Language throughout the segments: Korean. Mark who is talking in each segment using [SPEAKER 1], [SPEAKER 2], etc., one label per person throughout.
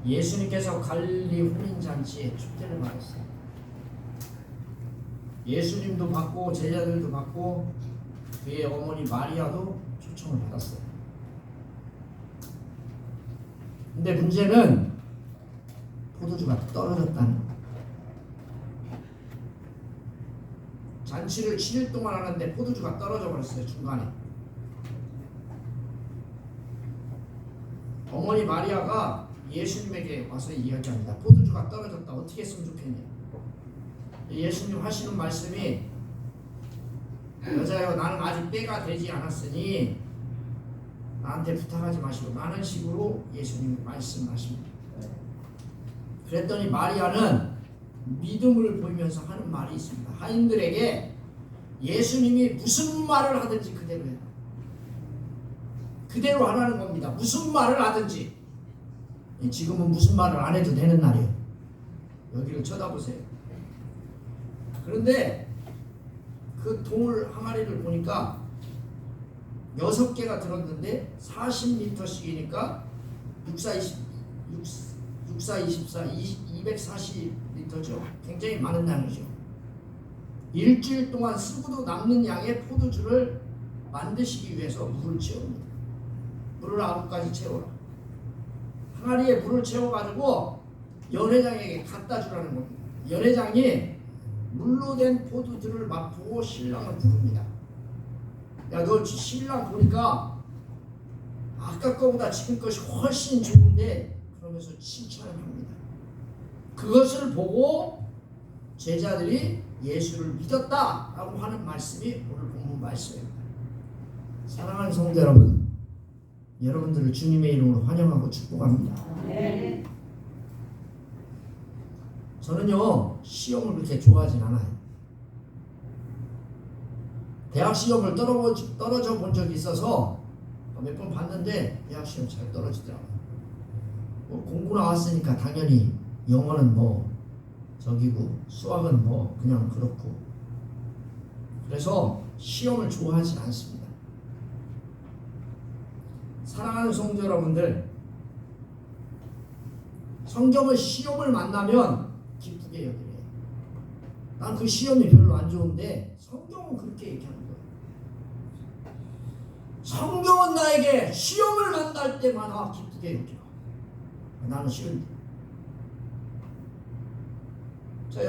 [SPEAKER 1] 예수님께서 갈릴리 혼인잔치에 축제를 받았어요. 예수님도 받고 제자들도 받고 그의 어머니 마리아도 초청을 받았어요. 근데 문제는 포도주가 떨어졌다는 거예요. 잔치를 7일 동안 하는데 포도주가 떨어져 버렸어요. 중간에. 어머니 마리아가 예수님에게 와서 이야기합니다. 포도주가 떨어졌다. 어떻게 했으면 좋겠냐. 예수님 하시는 말씀이 여자여 나는 아직 때가 되지 않았으니 나한테 부탁하지 마시고 라는 식으로 예수님이 말씀하십니다. 그랬더니 마리아는 믿음을 보이면서 하는 말이 있습니다. 하인들에게 예수님이 무슨 말을 하든지 그대로 해라. 그대로 하라는 겁니다. 무슨 말을 하든지. 지금은 무슨 말을 안 해도 되는 날이에요. 여기를 쳐다보세요. 그런데 그 돌 항아리를 보니까 6개가 들었는데 40리터씩이니까 6,4,24 240리터죠. 굉장히 많은 양이죠. 일주일 동안 쓰고도 남는 양의 포도주를 만드시기 위해서 물을 채웁니다. 물을 9가지 채워라. 항아리에 물을 채워가지고 연회장에게 갖다 주라는 겁니다. 연회장이 물로 된 포도주를 맛보고 신랑을 부릅니다. 야, 너 신랑 보니까 아까 거보다 지금 것이 훨씬 좋은데 그러면서 칭찬을 합니다. 그것을 보고 제자들이 예수를 믿었다라고 하는 말씀이 오늘 본문 말씀입니다. 사랑하는 성도 여러분, 여러분들을 주님의 이름으로 환영하고 축복합니다. 네. 저는요 시험을 그렇게 좋아하진 않아요. 대학 시험을 떨어져 본 적이 있어서 몇 번 봤는데 대학 시험 잘 떨어지더라고요. 공부 나왔으니까 당연히 영어는 뭐 저기고 수학은 뭐 그냥 그렇고, 그래서 시험을 좋아하지 않습니다. 사랑하는 성도 여러분들, 성경은 시험을 만나면 기쁘게 여기래요. 난 그 시험이 별로 안 좋은데 성경은 그렇게 얘기하는 거예요. 성경은 나에게 시험을 만날 때마다 기쁘게 여겨. 나는 싫은데. 자,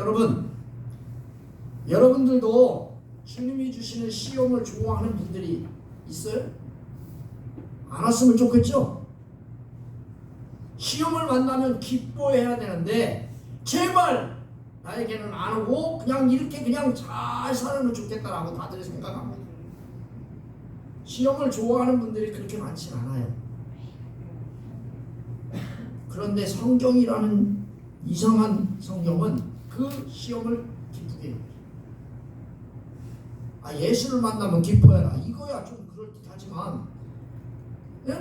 [SPEAKER 1] 여러분들도 주님이 주시는 시험을 좋아하는 분들이 있어요? 안 왔으면 좋겠죠? 시험을 만나면 기뻐해야 되는데 제발 나에게는 안 오고 그냥 이렇게 그냥 잘 살면 좋겠다라고 다들 생각합니다. 시험을 좋아하는 분들이 그렇게 많지 않아요. 그런데 성경이라는 이상한 성경은 그 시험을 기쁘게 해요. 예수를 만나면 기뻐해라. 이거야 좀 그럴듯하지만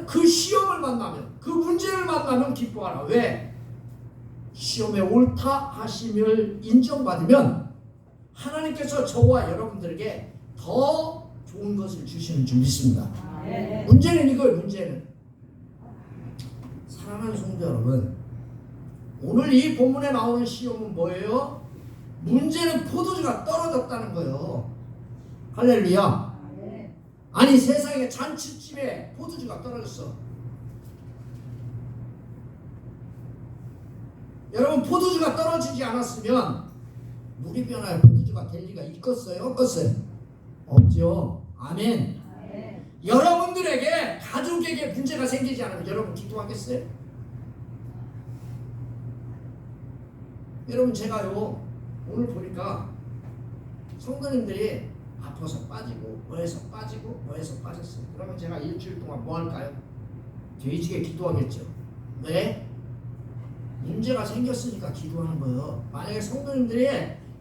[SPEAKER 1] 그 시험을 만나면, 그 문제를 만나면 기뻐하라. 왜? 시험에 옳다 하심을 인정받으면 하나님께서 저와 여러분들에게 더 좋은 것을 주시는 줄 믿습니다. 네. 문제는 이거예요. 문제는 사랑하는 성도 여러분, 오늘 이 본문에 나오는 시험은 뭐예요? 문제는 포도주가 떨어졌다는 거예요. 할렐루야. 아니 세상에 잔치집에 포도주가 떨어졌어. 여러분, 포도주가 떨어지지 않았으면 물이 변하여 포도주가 될 리가 있겠어요? 없겠어요? 없죠. 아멘. 여러분들에게, 가족에게 문제가 생기지 않으면 여러분 기도하겠어요? 여러분, 제가요 오늘 보니까 성도님들이 아파서 빠지고 뭐해서 빠지고 뭐해서 빠졌어요. 그러면 제가 일주일 동안 뭐 할까요? 돼지게 기도하겠죠. 왜? 문제가 생겼으니까 기도하는 거예요. 만약에 성도님들이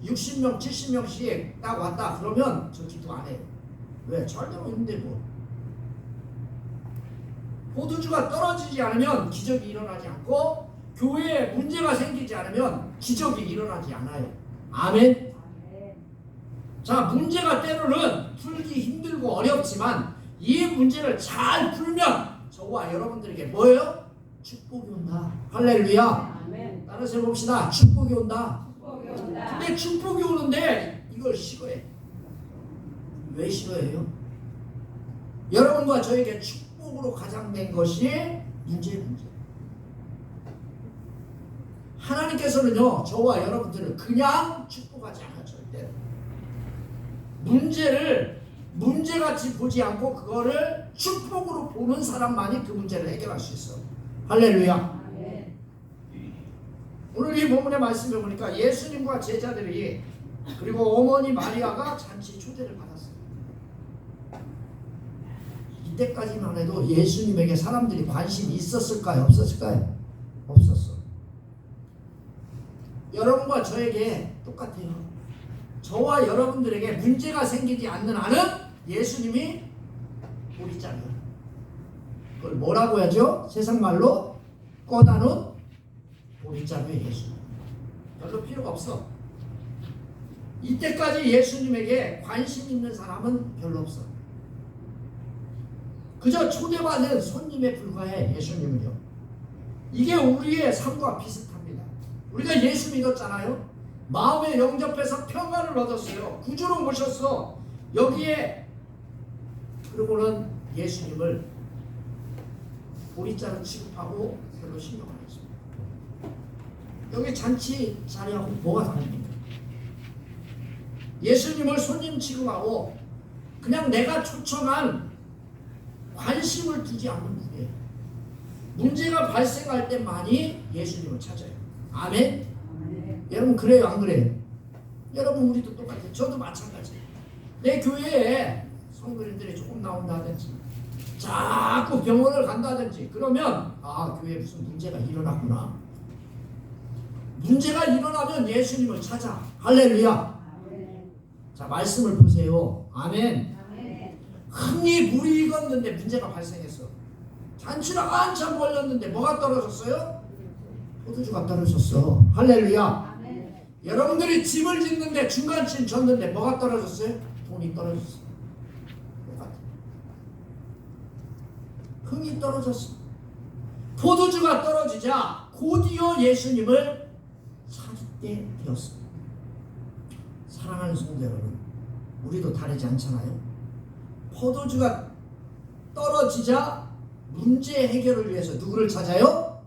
[SPEAKER 1] 60명 70명씩 딱 왔다 그러면 저 기도 안 해요. 왜? 잘 되고 있는데 뭐. 포도주가 떨어지지 않으면 기적이 일어나지 않고 교회에 문제가 생기지 않으면 기적이 일어나지 않아요. 아멘. 자, 문제가 때로는 풀기 힘들고 어렵지만 이 문제를 잘 풀면 저와 여러분들에게 뭐예요? 축복이 온다. 할렐루야.
[SPEAKER 2] 아멘.
[SPEAKER 1] 따라서 해봅시다. 축복이 온다.
[SPEAKER 2] 축복이 온다.
[SPEAKER 1] 근데 축복이 오는데 이걸 싫어해. 왜 싫어해요? 여러분과 저에게 축복으로 가장된 것이 문제. 하나님께서는요, 저와 여러분들을 그냥 축복하지 않아요. 절대로. 문제를 문제같이 보지 않고 그거를 축복으로 보는 사람만이 그 문제를 해결할 수 있어. 할렐루야.
[SPEAKER 2] 아멘.
[SPEAKER 1] 오늘 이 본문의 말씀을 보니까 예수님과 제자들이 그리고 어머니 마리아가 잔치 초대를 받았어요. 이때까지만 해도 예수님에게 사람들이 관심이 있었을까요? 없었을까요? 없었어. 여러분과 저에게 똑같아요. 저와 여러분들에게 문제가 생기지 않는 한은 예수님이 보리자루야. 그걸 뭐라고 하죠? 세상 말로 꺼다놓은 보리자루의 예수. 별로 필요가 없어. 이때까지 예수님에게 관심 있는 사람은 별로 없어. 그저 초대받은 손님에 불과해. 예수님은요. 이게 우리의 삶과 비슷합니다. 우리가 예수 믿었잖아요. 마음에 영접해서 평안을 얻었어요. 구주로 모셨어. 여기에 그러고는 예수님을 보리자루 취급하고 별로 신경 안 했습니다. 여기 잔치 자리하고 뭐가 다릅니까? 예수님을 손님 취급하고 그냥 내가 초청한 관심을 두지 않는 분이에요. 문제가 발생할 때만이 예수님을 찾아요. 아멘?
[SPEAKER 2] 아멘.
[SPEAKER 1] 여러분 그래요 안 그래요? 여러분 우리도 똑같아요. 저도 마찬가지예요. 내 교회에 성도님들이 조금 나온다든지 자꾸 병원을 간다든지 그러면 아 교회에 무슨 문제가 일어났구나. 문제가 일어나면 예수님을 찾아. 할렐루야.
[SPEAKER 2] 아멘.
[SPEAKER 1] 자 말씀을 보세요. 아멘.
[SPEAKER 2] 아멘.
[SPEAKER 1] 흥이 물이 익었는데 문제가 발생했어. 잔치가 한참 걸렸는데 뭐가 떨어졌어요? 포도주가 떨어졌어. 할렐루야.
[SPEAKER 2] 아멘.
[SPEAKER 1] 여러분들이 집을 짓는데 중간쯤 졌는데 뭐가 떨어졌어요? 돈이 떨어졌어. 똑같아. 흥이 떨어졌어. 포도주가 떨어지자 곧이어 예수님을 찾게 되었어. 사랑하는 성도 여러분, 우리도 다르지 않잖아요. 포도주가 떨어지자 문제 해결을 위해서 누구를 찾아요?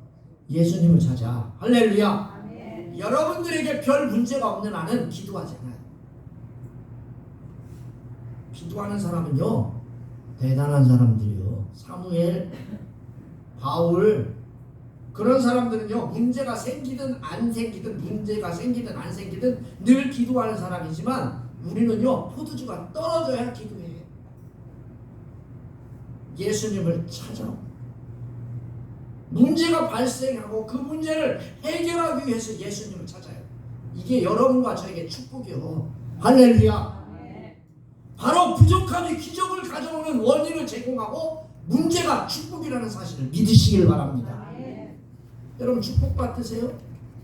[SPEAKER 1] 예수님을 찾아. 할렐루야.
[SPEAKER 2] 아멘.
[SPEAKER 1] 여러분들에게 별 문제가 없는 한은 기도하지 않아요. 기도하는 사람은요 대단한 사람들이요. 사무엘, 바울 그런 사람들은요 문제가 생기든 안 생기든 문제가 생기든 안 생기든 늘 기도하는 사람이지만 우리는요 포도주가 떨어져야 기도해. 예수님을 찾아. 문제가 발생하고 그 문제를 해결하기 위해서 예수님을 찾아요. 이게 여러분과 저에게 축복이요. 할렐루야.
[SPEAKER 2] 아멘.
[SPEAKER 1] 바로 부족함이 기적을 가져오는 원인을 제공하고 문제가 축복이라는 사실을 믿으시길 바랍니다.
[SPEAKER 2] 아멘.
[SPEAKER 1] 여러분 축복 받으세요?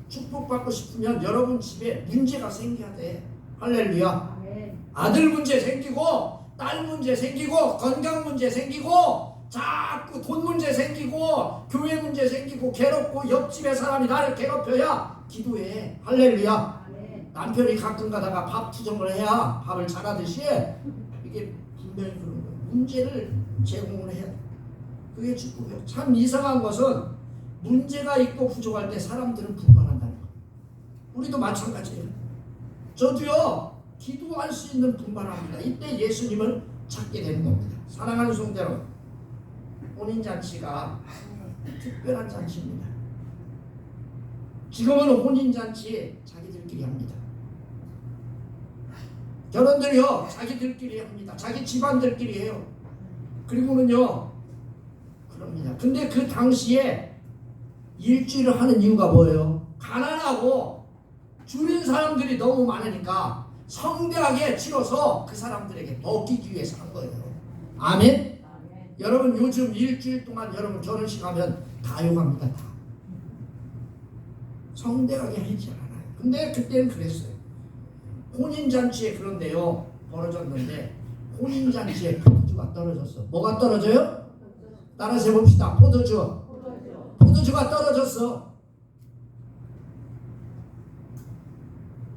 [SPEAKER 1] 축복받고 싶으면 여러분 집에 문제가 생겨야 돼. 할렐루야.
[SPEAKER 2] 아멘.
[SPEAKER 1] 아들 문제 생기고 딸 문제 생기고 건강 문제 생기고 자꾸 돈 문제 생기고 교회 문제 생기고 괴롭고 옆집에 사람이 나를 괴롭혀야 기도해. 할렐루야.
[SPEAKER 2] 아멘.
[SPEAKER 1] 남편이 가끔 가다가 밥 투정을 해야 밥을 잘하듯이 이게 분명히 그런 거예요. 문제를 제공을 해야 돼. 그게 축복이에요. 참 이상한 것은 문제가 있고 부족할 때 사람들은 분발한다는 거예요. 우리도 마찬가지예요. 저도요 기도할 수 있는 분발합니다. 이때 예수님을 찾게 되는 겁니다. 사랑하는 성도 여러분, 혼인잔치가 특별한 잔치입니다. 지금은 혼인잔치 자기들끼리 합니다. 결혼들이요 자기들끼리 합니다. 자기 집안들끼리 해요. 그리고는요 그럽니다. 근데 그 당시에 일주일을 하는 이유가 뭐예요? 가난하고 줄인 사람들이 너무 많으니까 성대하게 치러서 그 사람들에게 먹이기 위해서 한 거예요. 아멘?
[SPEAKER 2] 아멘.
[SPEAKER 1] 여러분 요즘 일주일 동안 여러분 결혼식 하면 다 욕합니다. 다. 성대하게 하지 않아요. 근데 그때는 그랬어요. 혼인잔치에 그런데요 벌어졌는데 혼인잔치에 포도주가 떨어졌어. 뭐가 떨어져요? 따라서 해봅시다. 포도주.
[SPEAKER 2] 포도주.
[SPEAKER 1] 포도주가 떨어졌어.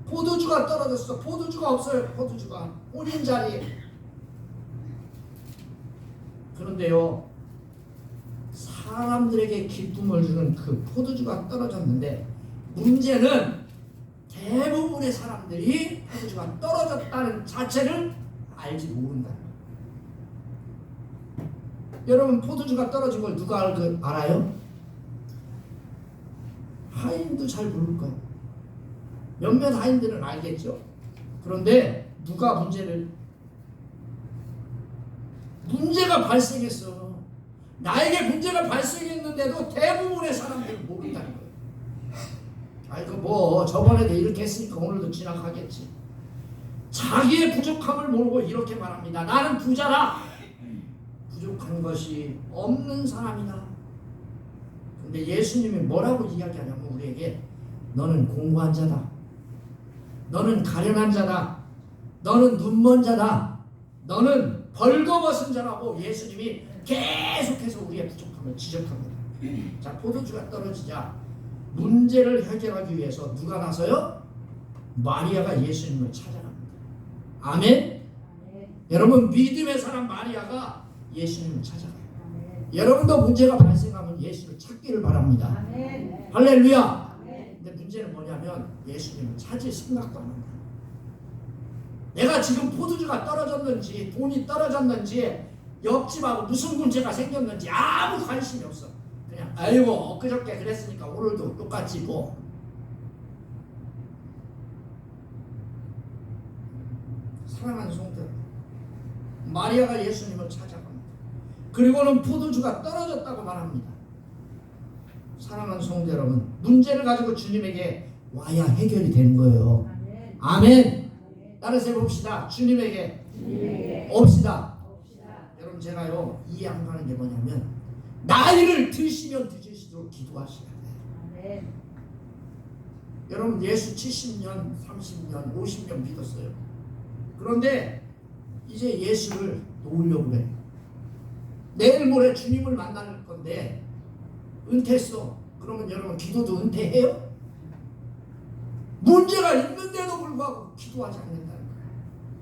[SPEAKER 1] 포도주가 떨어졌어. 포도주가 없어요. 포도주가 혼인 자리에. 그런데요, 사람들에게 기쁨을 주는 그 포도주가 떨어졌는데, 문제는 대부분의 사람들이 포도주가 떨어졌다는 자체를 알지 모른다. 여러분, 포도주가 떨어진 걸 누가 알아요? 하인도 잘 모를 거예요. 몇몇 하인들은 알겠죠. 그런데 누가 문제가 발생했어. 나에게 문제가 발생했는데도 대부분의 사람들은 모른다는 거예요. 아이고 뭐 저번에도 이렇게 했으니까 오늘도 지나가겠지. 자기의 부족함을 모르고 이렇게 말합니다. 나는 부자라. 부족한 것이 없는 사람이다. 근데 예수님이 뭐라고 이야기하냐면 우리에게 너는 공고한 자다. 너는 가련한 자다. 너는 눈먼 자다. 너는 벌거벗은 자라고 예수님이 계속해서 우리의 부족함을 지적합니다. 자, 포도주가 떨어지자 문제를 해결하기 위해서 누가 나서요? 마리아가 예수님을 찾아갑니다. 아멘? 여러분, 믿음의 사람 마리아가 예수님을 찾아가요. 여러분도 문제가 발생하면 예수를 찾기를 바랍니다. 할렐루야. 근데 문제는 뭐냐면 예수님을 찾을 생각도 안 합니다. 내가 지금 포도주가 떨어졌는지 돈이 떨어졌는지 옆집하고 무슨 문제가 생겼는지 아무 관심이 없어. 그냥 아이고 엊그저께 그랬으니까 오늘도 똑같이 뭐. 사랑하는 성도, 마리아가 예수님을 찾아갑니다. 그리고는 포도주가 떨어졌다고 말합니다. 사랑하는 성도 여러분, 문제를 가지고 주님에게 와야 해결이 되는 거예요. 아멘. 따라서 봅시다. 주님에게 옵시다. 여러분, 제가요 이해 안 가는 게 뭐냐면 나이를 드시면 드실수록 기도하셔야 돼요. 여러분, 예수 70년, 30년, 50년 믿었어요. 그런데 이제 예수를 놓으려고 그래. 내일 모레 주님을 만날 건데 은퇴했어. 그러면 여러분, 기도도 은퇴해요? 문제가 있는데도 불구하고 기도하지 않는다는 거예요.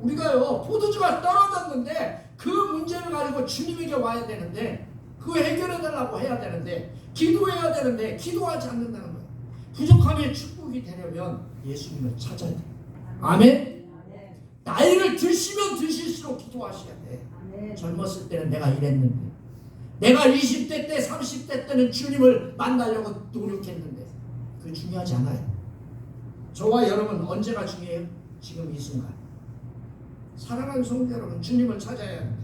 [SPEAKER 1] 우리가요 포도주가 떨어졌는데 그 문제를 가지고 주님에게 와야 되는데, 그거 해결해달라고 해야 되는데, 기도해야 되는데 기도하지 않는다는 거예요. 부족함의 축복이 되려면 예수님을 찾아야 돼요. 아멘. 나이를 드시면 드실수록 기도하셔야 돼. 젊었을 때는 내가 이랬는데, 내가 20대 때 30대 때는 주님을 만나려고 노력했는데, 그게 중요하지 않아요. 저와 여러분 언제가 중요해요? 지금 이 순간. 사랑하는 성도 여러분, 주님을 찾아야 합니다.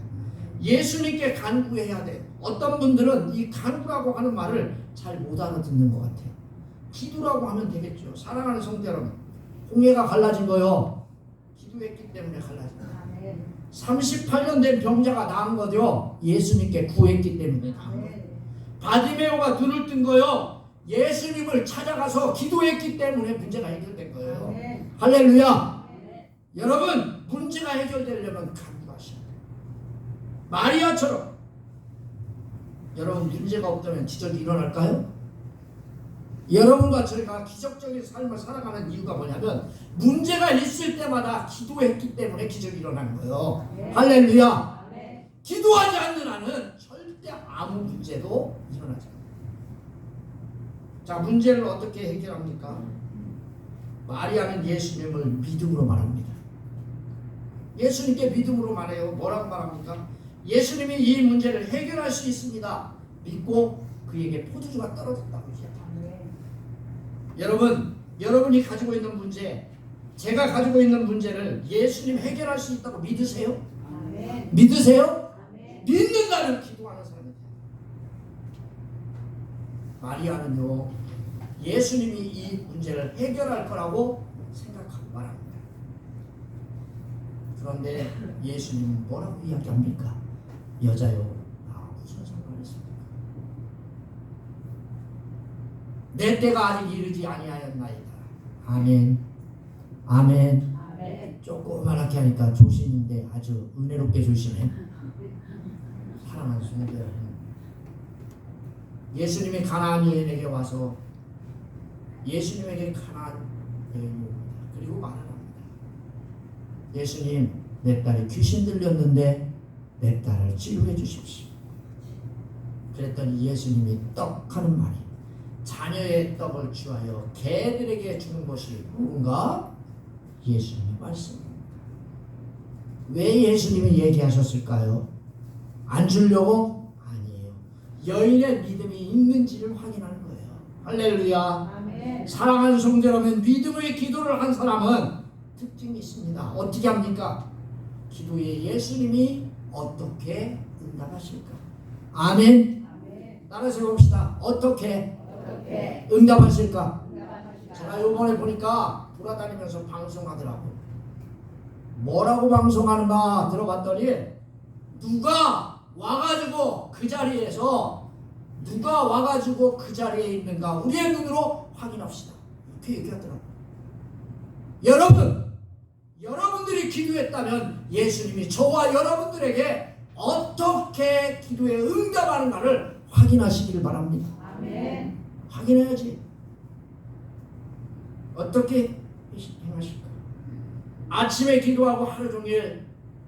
[SPEAKER 1] 예수님께 간구해야 돼요. 어떤 분들은 이 간구라고 하는 말을 잘 못 알아듣는 것 같아요. 기도라고 하면 되겠죠. 사랑하는 성도 여러분, 홍해가 갈라진 거요, 기도했기 때문에 갈라진 거예요. 38년 된 병자가 나은 거죠. 예수님께 구했기 때문에 나은 거예요. 바디메오가 눈을 뜬 거요, 예수님을 찾아가서 기도했기 때문에 문제가 해결된 거예요. 할렐루야. 여러분, 문제가 해결되려면 간구하셔야 돼요. 마리아처럼. 여러분, 문제가 없다면 기적이 일어날까요? 여러분과 저희가 기적적인 삶을 살아가는 이유가 뭐냐면 문제가 있을 때마다 기도했기 때문에 기적이 일어나는 거예요. 할렐루야. 기도하지 않는 한은 절대 아무 문제도 일어나지 않아요. 자, 문제를 어떻게 해결합니까? 마리아는 예수님을 믿음으로 말합니다. 예수님께 믿음으로 말해요. 뭐라고 말합니까? 예수님이 이 문제를 해결할 수 있습니다. 믿고 그에게 포도주가 떨어졌다고 얘기합니다. 여러분, 여러분이 가지고 있는 문제, 제가 가지고 있는 문제를 예수님 해결할 수 있다고 믿으세요? 아멘. 믿으세요? 아멘. 믿는다면 기도하는 사람입니다. 마리아는요, 예수님이 이 문제를 해결할 거라고 생각하고 말합니다. 그런데 예수님은 뭐라고 이야기합니까? 여자요, 무슨 상관이 있습니까? 내 때가 아직 이르지 아니하였나이다. 아멘. 아멘. 아멘. 조그맣게 하니까 조심인데 아주 은혜롭게 조심해. 사랑하는 성도 여러분, 예수님이 가나안 여인에게 와서 예수님에게 가나안 여인이 옵니다. 그리고 말을 합니다. 예수님, 내 딸이 귀신 들렸는데 내 딸을 치료해 주십시오. 그랬더니 예수님이 떡 하는 말이 자녀의 떡을 취하여 개들에게 주는 것이 누군가? 예수님의 말씀입니다. 왜 예수님이 얘기하셨을까요? 안 주려고? 아니에요. 여인의 믿음이 있는지를 확인하는 거예요. 할렐루야.
[SPEAKER 2] 아멘.
[SPEAKER 1] 사랑하는 성도 여러분, 믿음의 기도를 한 사람은 특징이 있습니다. 어떻게 합니까? 기도에 예수님이 어떻게 응답하실까? 아멘.
[SPEAKER 2] 아멘.
[SPEAKER 1] 따라서 봅시다. 어떻게
[SPEAKER 2] 어떻게
[SPEAKER 1] 응답하실까?
[SPEAKER 2] 응답하실까?
[SPEAKER 1] 제가 이번에 보니까 돌아다니면서 방송하더라고. 뭐라고 방송하는가 들어봤더니 누가 와가지고 그 자리에 있는가 우리의 눈으로 확인합시다. 이렇게 얘기하더라고. 여러분들이 기도했다면 예수님이 저와 여러분들에게 어떻게 기도에 응답하는가를 확인하시길 바랍니다.
[SPEAKER 2] 아멘.
[SPEAKER 1] 확인해야지. 어떻게 행하실까? 아침에 기도하고 하루 종일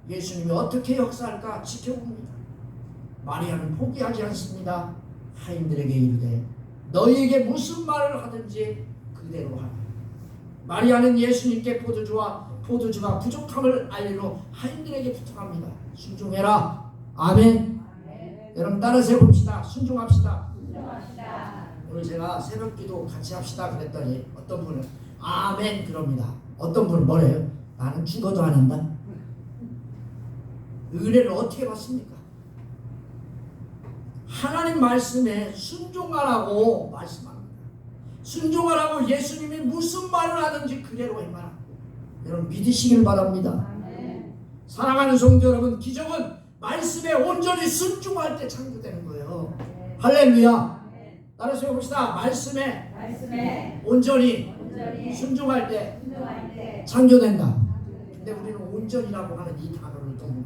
[SPEAKER 1] 예수님이 어떻게 역사할까 지켜봅니다. 마리아는 포기하지 않습니다. 하인들에게 이르되 너희에게 무슨 말을 하든지 그대로 하라. 마리아는 예수님께 포도주가 부족함을 알리러 하인들에게 부탁합니다. 순종해라. 아멘.
[SPEAKER 2] 아멘.
[SPEAKER 1] 여러분 따라서 해봅시다. 순종합시다.
[SPEAKER 2] 순종합시다.
[SPEAKER 1] 오늘 제가 새벽기도 같이 합시다 그랬더니 어떤 분은 아멘 그럽니다. 어떤 분은 뭐래요? 나는 죽어도 안 한다. 은혜를 어떻게 받습니까? 하나님 말씀에 순종하라고 말씀합니다. 순종하라고 예수님이 무슨 말을 하든지 그대로 행하라. 여러분 믿으시길 바랍니다.
[SPEAKER 2] 아멘.
[SPEAKER 1] 사랑하는 성도 여러분, 기적은 말씀에 온전히 순종할 때 창조되는 거예요.
[SPEAKER 2] 아멘.
[SPEAKER 1] 할렐루야.
[SPEAKER 2] 아멘.
[SPEAKER 1] 따라서 해봅시다. 말씀에 온전히 순종할 때
[SPEAKER 2] 순종할 때
[SPEAKER 1] 창조된다. 근데 우리는 온전이라고 하는 이 단어를 너무 몰라요.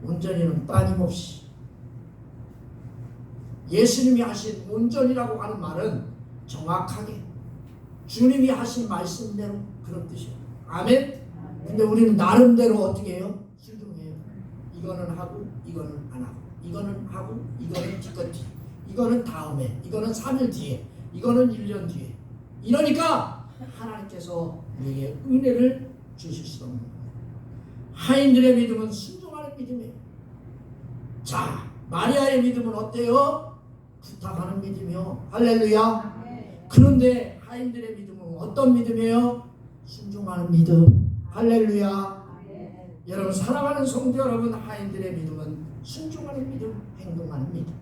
[SPEAKER 1] 온전히는 빠짐없이 예수님이 하신 온전이라고 하는 말은 정확하게 주님이 하신 말씀대로 그런 뜻이에요. 아멘. 근데 우리는 나름대로 어떻게 해요? 순종해요. 이거는 하고 이거는 안 하고 이거는 하고 이거는 뒤끝 이거는 다음에 이거는 3일 뒤에 이거는 1년 뒤에 이러니까 하나님께서 우리에게 은혜를 주실 수 없는 거예요. 하인들의 믿음은 순종하는 믿음이에요. 자, 마리아의 믿음은 어때요? 부탁하는 믿음이요. 할렐루야.
[SPEAKER 2] 아멘.
[SPEAKER 1] 그런데 하인들의 믿음은 어떤 믿음이에요? 순종하는 믿음. 할렐루야.
[SPEAKER 2] 아멘.
[SPEAKER 1] 여러분 사랑하는 성도 여러분, 하인들의 믿음은 순종하는 믿음, 행동하는 믿음.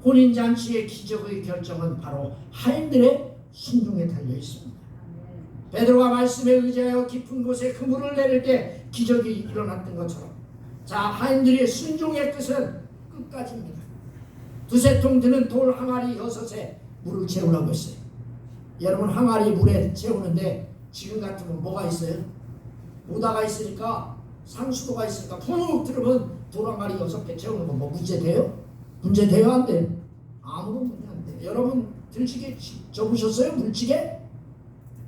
[SPEAKER 1] 혼인잔치의 기적의 결정은 바로 하인들의 순종에 달려 있습니다.
[SPEAKER 2] 아멘.
[SPEAKER 1] 베드로가 말씀에 의지하여 깊은 곳에 그물을 내릴 때 기적이 일어났던 것처럼 자, 하인들의 순종의 끝은 끝까지입니다. 두세 통 드는 돌 항아리 6에 물을 채우라고 했어요. 여러분 항아리 물에 채우는데 지금 같으면 뭐가 있어요? 오다가 있으니까 상수도가 있으니까 푹 들으면 돌 항아리 6개 채우는 거 뭐 문제 돼요? 문제 돼요? 안 돼요? 아무런 문제 안 돼요. 여러분 들치게 접으셨어요? 물치게?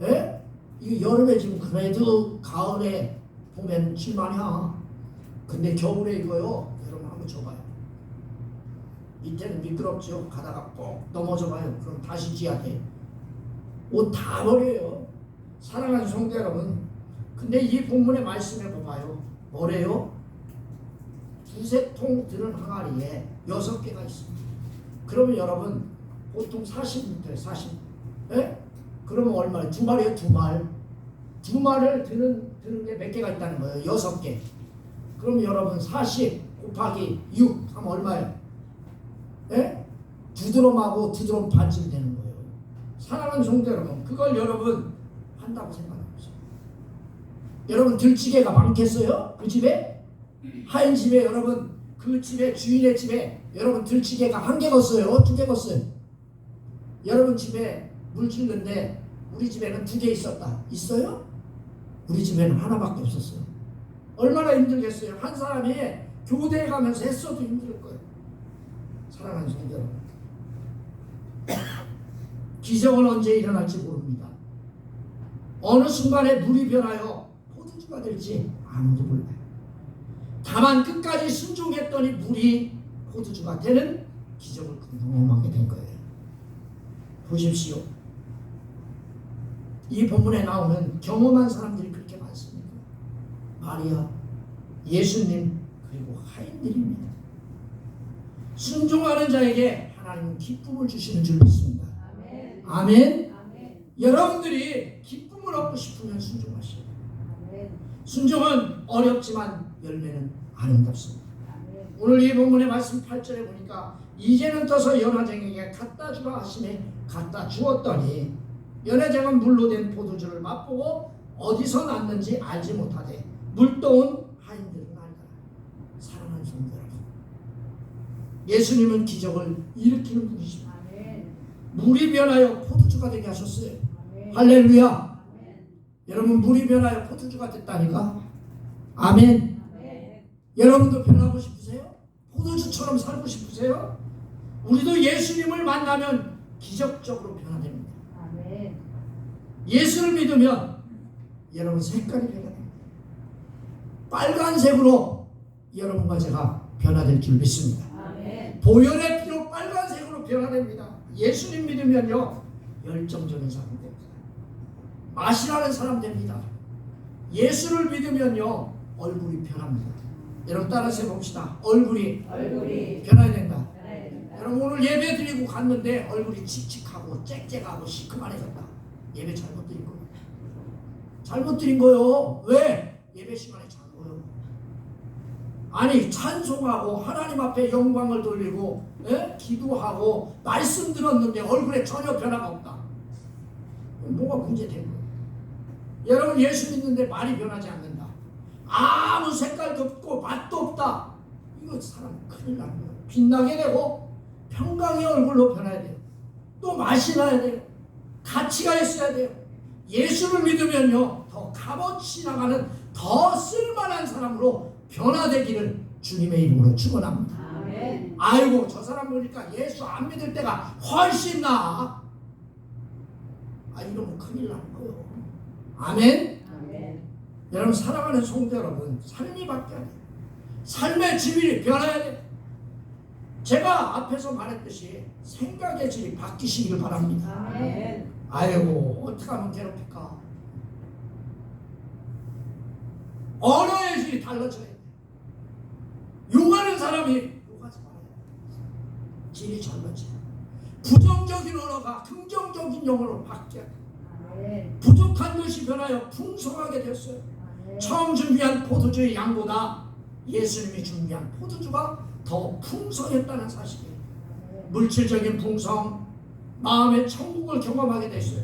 [SPEAKER 1] 예? 이거 여름에 지금 그래도 가을에 보면 칠만이야. 근데 겨울에 이거요. 여러분 한번 줘봐요. 밑에는 미끄럽죠. 가다가 꼭 넘어져 봐요. 그럼 다시 지야 돼. 옷 다 버려요. 사랑하는 성도 여러분. 근데 이 본문의 말씀해 봐봐요. 뭐래요? 두세 통 드는 항아리에 6개가 있습니다. 그러면 여러분 보통 40리터에 40. 예? 그러면 얼마예요? 2마리요? 2말. 2말을 드는 게 몇 개가 있다는 거예요? 6개. 그럼 여러분 40 곱하기 6 하면 얼마예요? 예? 2드럼하고 2드럼 반쯤 되는 거예요. 사랑하는 성도 여러분, 그걸 여러분 한다고 생각해보세요. 여러분 들찌개가 많겠어요? 그 집에? 하인 집에 여러분 그 집에 주인의 집에 여러분 들찌개가 1개 걷어요? 2개 걷어요? 여러분 집에 물 찔는데 우리 집에는 2개 있었다. 있어요? 우리 집에는 하나밖에 없었어요. 얼마나 힘들겠어요. 한 사람이 교대에 가면서 했어도 힘들 거예요. 사랑하는 성도 여러분, 기적은 언제 일어날지 모릅니다. 어느 순간에 물이 변하여 포도주가 될지 아무도 몰라요. 다만 끝까지 순종했더니 물이 포도주가 되는 기적을 경험하게 된 거예요. 보십시오. 이 본문에 나오는 경험한 사람들이 그렇게 많습니다. 마리아, 예수님, 그리고 하인들입니다. 순종하는 자에게 하나님은 기쁨을 주시는 줄 믿습니다.
[SPEAKER 2] 아멘.
[SPEAKER 1] 아멘.
[SPEAKER 2] 아멘.
[SPEAKER 1] 여러분들이 기쁨을 얻고 싶으면 순종하시오.
[SPEAKER 2] 아멘.
[SPEAKER 1] 순종은 어렵지만 열매는 아름답습니다.
[SPEAKER 2] 아멘.
[SPEAKER 1] 오늘 이 본문의 말씀 8절에 보니까 이제는 떠서 연화쟁에게 갖다 주라 하시매 갖다 주었더니 연화쟁은 물로 된 포도주를 맛보고 어디서 났는지 알지 못하되 물도온 하인들은 알더라. 사랑하는 성도 여러분, 예수님은 기적을 일으키는 분이십니다.
[SPEAKER 2] 아멘.
[SPEAKER 1] 물이 변하여 포도주가 되게 하셨어요.
[SPEAKER 2] 아멘.
[SPEAKER 1] 할렐루야.
[SPEAKER 2] 아멘.
[SPEAKER 1] 여러분, 물이 변하여 포도주가 됐다니까. 아멘.
[SPEAKER 2] 아멘.
[SPEAKER 1] 여러분도 변하고 싶으세요? 포도주처럼 살고 싶으세요? 우리도 예수님을 만나면 기적적으로 변화됩니다.
[SPEAKER 2] 아멘.
[SPEAKER 1] 예수를 믿으면 여러분 색깔이 변화됩니다. 빨간색으로 여러분과 제가 변화될 줄 믿습니다.
[SPEAKER 2] 아멘.
[SPEAKER 1] 보혈의 피로 빨간색으로 변화됩니다. 예수님 믿으면요 열정적인 사람 됩니다. 맛이라는 사람 됩니다. 예수를 믿으면요 얼굴이 변합니다. 여러분 따라서 해봅시다. 얼굴이 변해야 된다. 여러분 오늘 예배 드리고 갔는데 얼굴이 칙칙하고 짹짹하고 시큼해졌다. 예배 잘못 드린 거예요. 잘못 드린 거요. 왜? 예배 시간에 자고요. 아니 찬송하고 하나님 앞에 영광을 돌리고 기도하고 말씀 들었는데 얼굴에 전혀 변화가 없다. 뭐가 문제된 거예요? 여러분 예수 믿는데 말이 변하지 않는다. 아무 색깔도 없고 맛도 없다. 이거 사람 큰일 나는 거예요. 빛나게 되고 평강의 얼굴로 변해야 돼요. 또 맛이 나야 돼요. 가치가 있어야 돼요. 예수를 믿으면요 더 값없이 나가는 더 쓸만한 사람으로 변화되기를 주님의 이름으로 축원합니다.
[SPEAKER 2] 아멘.
[SPEAKER 1] 아이고 저 사람 보니까 예수 안 믿을 때가 훨씬 나아. 이러면 큰일 나는 거예요. 아멘.
[SPEAKER 2] 아멘.
[SPEAKER 1] 여러분 사랑하는 성도 여러분, 삶이 바뀌어야 돼요. 삶의 질이 변해야 돼요. 제가 앞에서 말했듯이 생각의 질이 바뀌시길 바랍니다.
[SPEAKER 2] 아멘.
[SPEAKER 1] 아이고 어떻게 하면 괴롭힐까? 언어의 질이 달라져야 돼. 욕하는 사람이 욕하지 말아야 돼. 질이 달라져. 부정적인 언어가 긍정적인 영어로 바뀌어야 돼.
[SPEAKER 2] 아멘.
[SPEAKER 1] 부족한 것이 변하여 풍성하게 됐어요.
[SPEAKER 2] 아멘.
[SPEAKER 1] 처음 준비한 포도주의 양보다 예수님이 준비한 포도주가 더 풍성했다는 사실이에요. 물질적인 풍성, 마음의 천국을 경험하게 됐어요.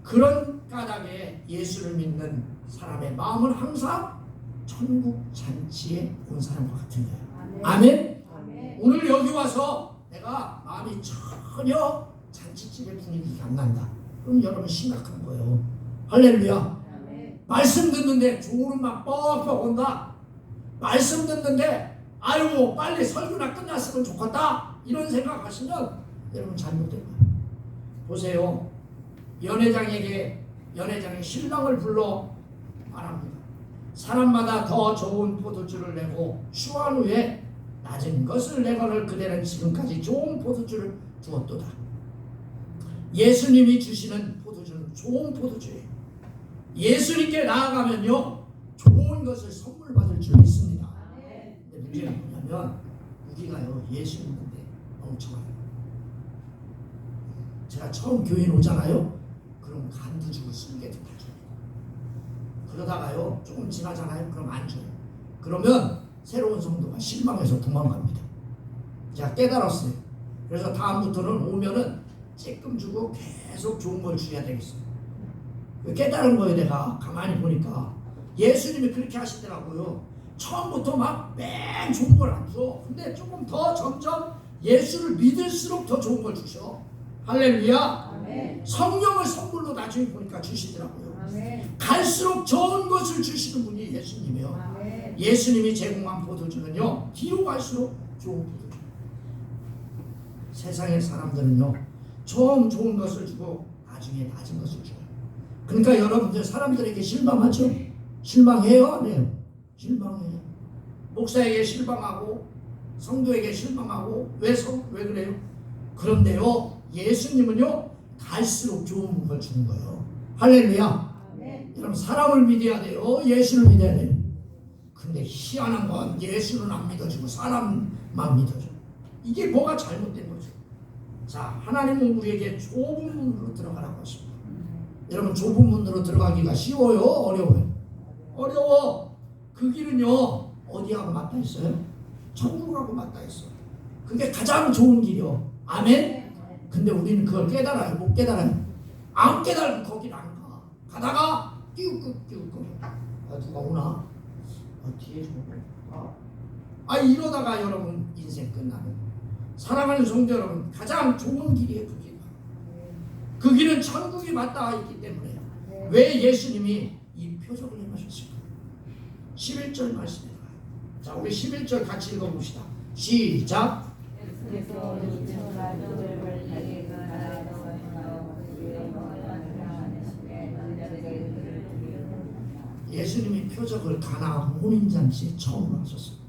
[SPEAKER 1] 그런 까닭에 예수를 믿는 사람의 마음은 항상 천국 잔치에 온 사람과 같은 거예요. 아멘.
[SPEAKER 2] 아멘.
[SPEAKER 1] 오늘 여기 와서 내가 마음이 전혀 잔치집의 분위기가 안 난다. 그럼 여러분 심각한 거예요. 할렐루야.
[SPEAKER 2] 아멘.
[SPEAKER 1] 말씀 듣는데 졸음만 뻑뻑 온다. 말씀 듣는데 아이고 빨리 설교나 끝났으면 좋겠다. 이런 생각하시면 여러분 잘못된 거예요. 보세요. 연회장의 신랑을 불러 말합니다. 사람마다 더 좋은 포도주를 내고 추한 후에 낮은 것을 내거늘 그대는 지금까지 좋은 포도주를 두었도다. 예수님이 주시는 포도주는 좋은 포도주예요. 예수님께 나아가면요 좋은 것을 선물 받을 줄 믿습니다. 근데 문제가 뭐냐면 우리가요 예수 믿는데 멍청하다. 제가 처음 교회에 오잖아요. 그럼 간도 주고 쓸개도 다 줘요. 그러다가요 조금 지나잖아요. 그럼 안 줘요. 그러면 새로운 성도가 실망해서 도망갑니다. 제가 깨달았어요. 그래서 다음부터는 오면은 쬐끔 주고 계속 좋은 걸 줘야 되겠어요. 깨달은 거예요. 내가 가만히 보니까 예수님이 그렇게 하시더라고요. 처음부터 막 맨 좋은 걸 안 줘. 근데 조금 더 점점 예수를 믿을수록 더 좋은 걸 주셔. 할렐루야.
[SPEAKER 2] 아멘.
[SPEAKER 1] 성령을 선물로 나중에 보니까 주시더라고요.
[SPEAKER 2] 아멘.
[SPEAKER 1] 갈수록 좋은 것을 주시는 분이 예수님이요.
[SPEAKER 2] 아멘.
[SPEAKER 1] 예수님이 제공한 포도주는요 뒤로 갈수록 좋은 포도주. 세상의 사람들은요, 처음 좋은 것을 주고 나중에 낮은 것을 줘요. 그러니까 여러분들 사람들에게 실망하죠? 실망해요? 안 해요? 실망해요. 목사에게 실망하고 성도에게 실망하고 왜 그래요? 그런데요, 예수님은요 갈수록 좋은 걸 주는 거예요. 할렐루야.
[SPEAKER 2] 아멘.
[SPEAKER 1] 여러분 사람을 믿어야 돼요? 예수를 믿어야 돼요? 근데 희한한 건 예수는 안 믿어주고 사람만 믿어줘. 이게 뭐가 잘못된 거죠? 자, 하나님은 우리에게 좁은 문으로 들어가라고 하십니다. 여러분 좁은 문으로 들어가기가 쉬워요? 어려워요? 어려워. 그 길은요 어디하고 맞닿아 있어요? 천국하고 맞닿아 있어요. 그게 가장 좋은 길이요. 아멘? 근데 우리는 그걸 깨달아요? 못 깨달아요? 안 깨달고 거긴 안 가. 가다가 띄우고 누가 오나? 뒤에 좀 이러다가 여러분 인생 끝나는. 사랑하는 성도 여러분, 가장 좋은 길이에요. 그 길. 그 길은 천국이 맞닿아 있기 때문에 왜 예수님이 이 표적을 행하셨을까? 11절 말씀에 나와요. 자, 우리 11절 같이 읽어봅시다. 시작. 예수님이 표적을 가나 혼인잔치에 처음 하셨어요.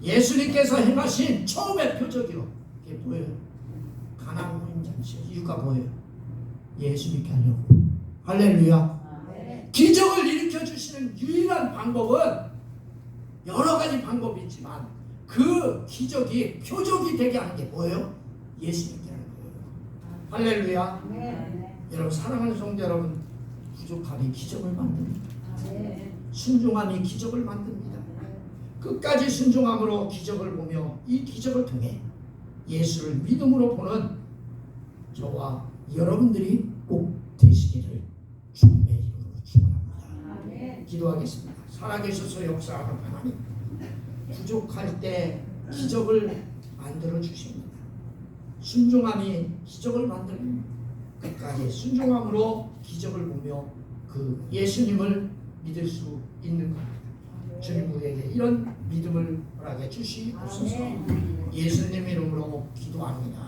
[SPEAKER 1] 예수님께서 행하신 처음의 표적이요. 이게 뭐예요? 가나 혼인잔치. 이유가 뭐예요? 예수 믿게 하려고. 할렐루야. 기적을 일으켜 주시는 유일한 방법은 여러 가지 방법이 있지만 그 기적이 표적이 되게 하는 게 뭐예요? 예수 믿게 하는 거예요. 할렐루야. 여러분 사랑하는 성도 여러분, 부족함이 기적을 만듭니다. 순종함이 기적을 만듭니다. 끝까지 순종함으로 기적을 보며 이 기적을 통해 예수를 믿음으로 보는 저와 여러분들이 꼭 되시기를 주님의 이름으로 축원합니다. 기도하겠습니다. 살아계셔서 역사하는 하나님, 부족할 때 기적을 만들어 주십니다. 순종함이 기적을 만듭니다. 끝까지 순종함으로 기적을 보며 그 예수님을 믿을 수 있는 겁니다. 주님 우리에게 이런 믿음을 허락해 주시옵소서. 예수님 이름으로 기도합니다.